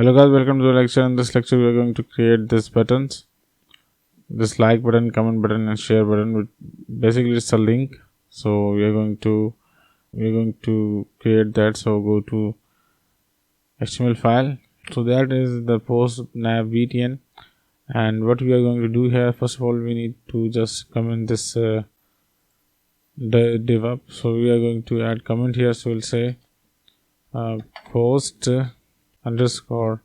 Hello guys, welcome to the lecture. In this lecture we are going to create this buttons, this like button, comment button and share button. Basically it's a link, so we are going to create that. So go to HTML file. So that is the post nav btn, and what we are going to do here, first of all we need to just comment this div up. So we are going to add comment here. So we'll say post underscore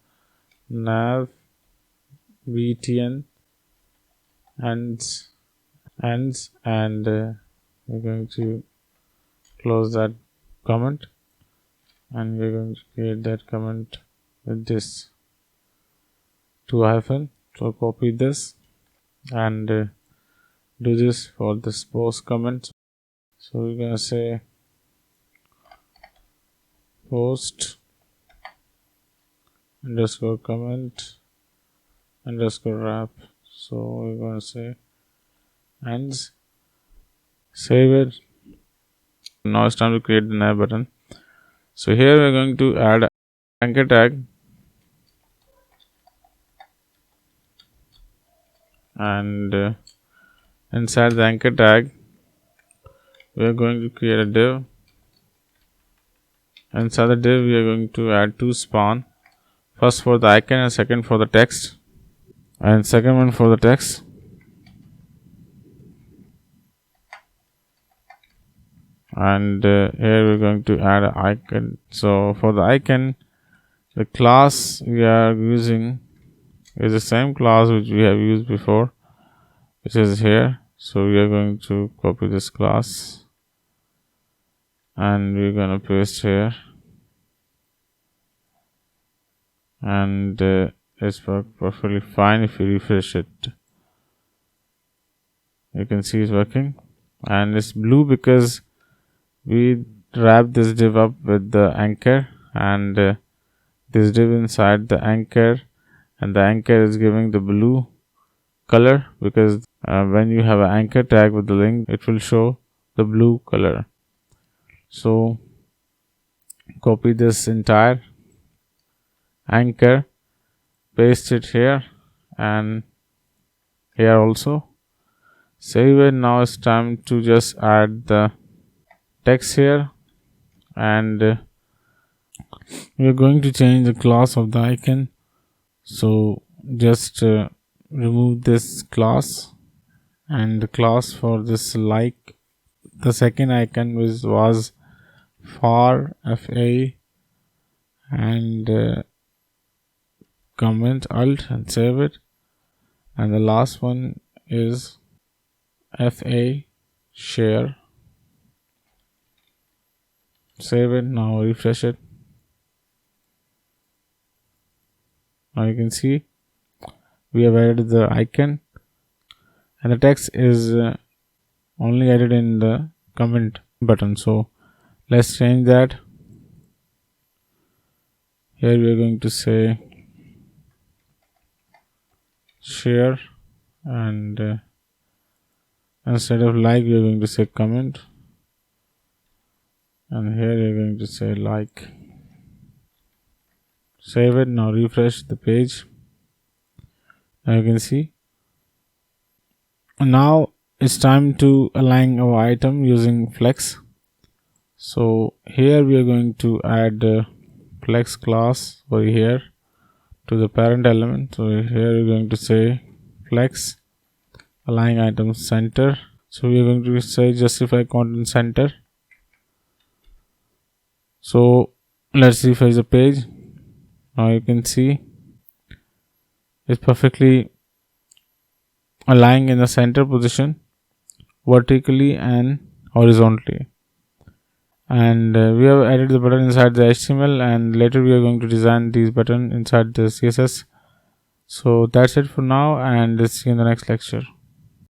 nav btn ends, and we're going to close that comment, and we're going to create that comment with this 2 hyphen. So copy this and do this for this post comment. So we're gonna say post underscore comment underscore wrap. So we're going to say and save it. Now it's time to create the nav button. So here we're going to add anchor tag, and inside the anchor tag we are going to create a div. Inside the div we are going to add 2 span, first for the icon and second for the text, and second one for the text. And here we're going to add an icon. So for the icon, the class we are using is the same class which we have used before, which is here. So we are going to copy this class and we're going to paste here, and it's perfectly fine. If you refresh it, you can see it's working, and it's blue because we wrap this div up with the anchor, and this div inside the anchor, and the anchor is giving the blue color because when you have an anchor tag with the link, it will show the blue color. So copy this entire anchor, paste it here and here also, save it. Now it's time to just add the text here, and we are going to change the class of the icon. So just remove this class, and the class for this like the second icon was far fa, and comment alt and save it, and the last one is fa share, save it. Now refresh it. Now you can see we have added the icon, and the text is only added in the comment button. So let's change that. Here we are going to say share, and instead of like we are going to say comment, and here we are going to say like, save it. Now refresh the page. Now you can see, and now it's time to align our item using flex. So here we are going to add flex class over here to the parent element. So here we're going to say flex align item center. So we are going to say justify content center. So let's refresh the page. Now you can see it's perfectly aligned in the center position, vertically and horizontally. And we have added the button inside the HTML, and later we are going to design these buttons inside the CSS. So that's it for now, and let's see you in the next lecture.